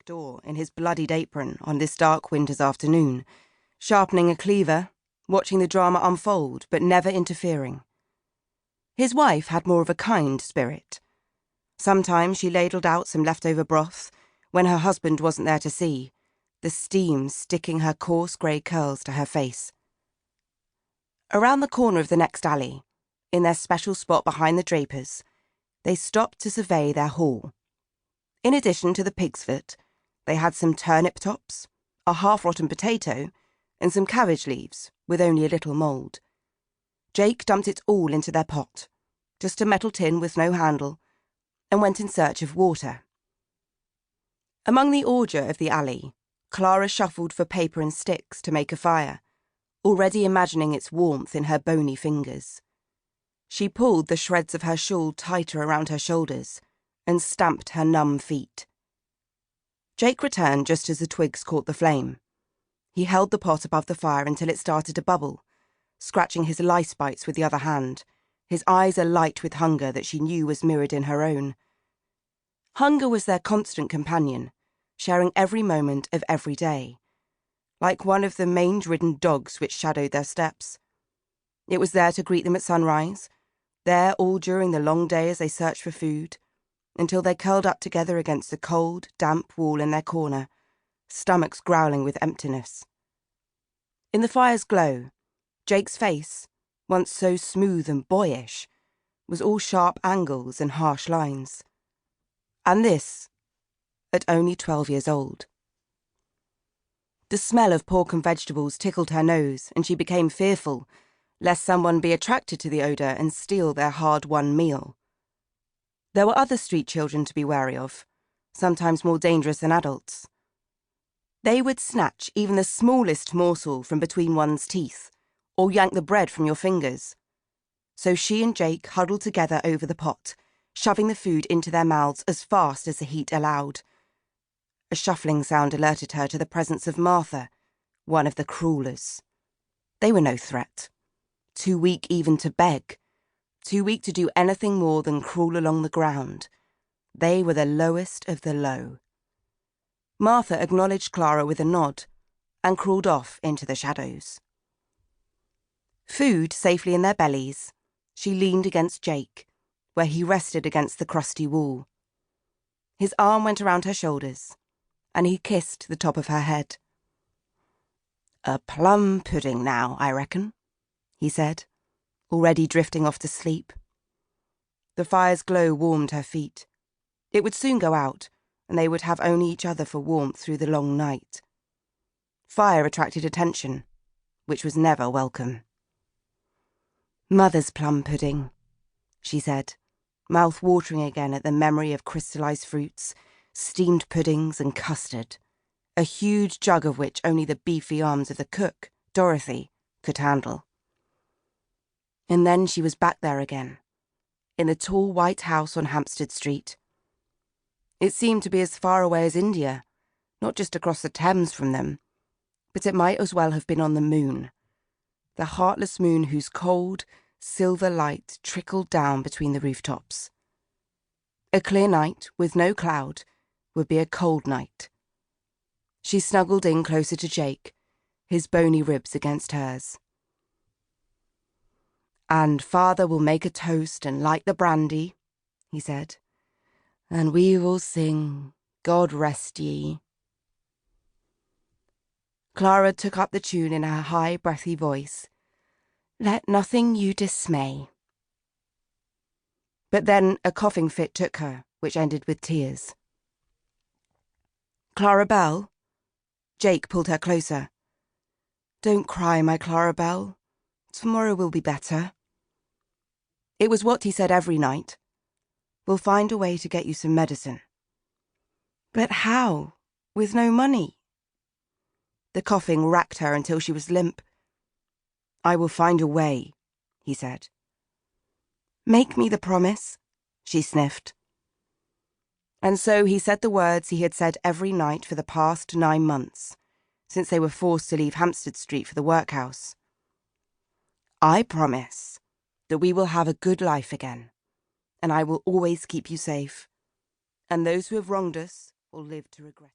door in his bloodied apron on this dark winter's afternoon, sharpening a cleaver, watching the drama unfold but never interfering. His wife had more of a kind spirit. Sometimes she ladled out some leftover broth when her husband wasn't there to see, the steam sticking her coarse grey curls to her face. Around the corner of the next alley, in their special spot behind the drapers, they stopped to survey their haul. In addition to the pig's foot, they had some turnip tops, a half-rotten potato, and some cabbage leaves with only a little mould. Jake dumped it all into their pot, just a metal tin with no handle, and went in search of water. Among the ordure of the alley, Clara shuffled for paper and sticks to make a fire, already imagining its warmth in her bony fingers. She pulled the shreds of her shawl tighter around her shoulders and stamped her numb feet. Jake returned just as the twigs caught the flame. He held the pot above the fire until it started to bubble, scratching his lice bites with the other hand, his eyes alight with hunger that she knew was mirrored in her own. Hunger was their constant companion, sharing every moment of every day, like one of the mange-ridden dogs which shadowed their steps. It was there to greet them at sunrise, there all during the long day as they searched for food, until they curled up together against the cold, damp wall in their corner, stomachs growling with emptiness. In the fire's glow, Jake's face, once so smooth and boyish, was all sharp angles and harsh lines. And this, at only 12 years old. The smell of pork and vegetables tickled her nose, and she became fearful, lest someone be attracted to the odour and steal their hard-won meal. There were other street children to be wary of, sometimes more dangerous than adults. They would snatch even the smallest morsel from between one's teeth, or yank the bread from your fingers. So she and Jake huddled together over the pot, shoving the food into their mouths as fast as the heat allowed. A shuffling sound alerted her to the presence of Martha, one of the crawlers. They were no threat. Too weak even to beg. Too weak to do anything more than crawl along the ground. They were the lowest of the low. Martha acknowledged Clara with a nod and crawled off into the shadows. Food safely in their bellies, she leaned against Jake, where he rested against the crusty wall. His arm went around her shoulders, and he kissed the top of her head. "A plum pudding now, I reckon," he said, already drifting off to sleep. The fire's glow warmed her feet. It would soon go out, and they would have only each other for warmth through the long night. Fire attracted attention, which was never welcome. "Mother's plum pudding," she said, mouth watering again at the memory of crystallized fruits, steamed puddings and custard, a huge jug of which only the beefy arms of the cook, Dorothy, could handle. And then she was back there again, in the tall white house on Hampstead Street. It seemed to be as far away as India, not just across the Thames from them, but it might as well have been on the moon, the heartless moon whose cold, silver light trickled down between the rooftops. A clear night, with no cloud, would be a cold night. She snuggled in closer to Jake, his bony ribs against hers. "And father will make a toast and light the brandy," he said, "and we will sing, 'God rest ye.'" Clara took up the tune in her high, breathy voice, "Let nothing you dismay." But then a coughing fit took her, which ended with tears. "Clara Belle?" Jake pulled her closer. "Don't cry, my Clara Belle. Tomorrow will be better." It was what he said every night. "We'll find a way to get you some medicine." But how, with no money? The coughing racked her until she was limp. "I will find a way," he said. "Make me the promise," she sniffed. And so he said the words he had said every night for the past 9 months, since they were forced to leave Hampstead Street for the workhouse. "I promise that we will have a good life again, and I will always keep you safe, and those who have wronged us will live to regret it."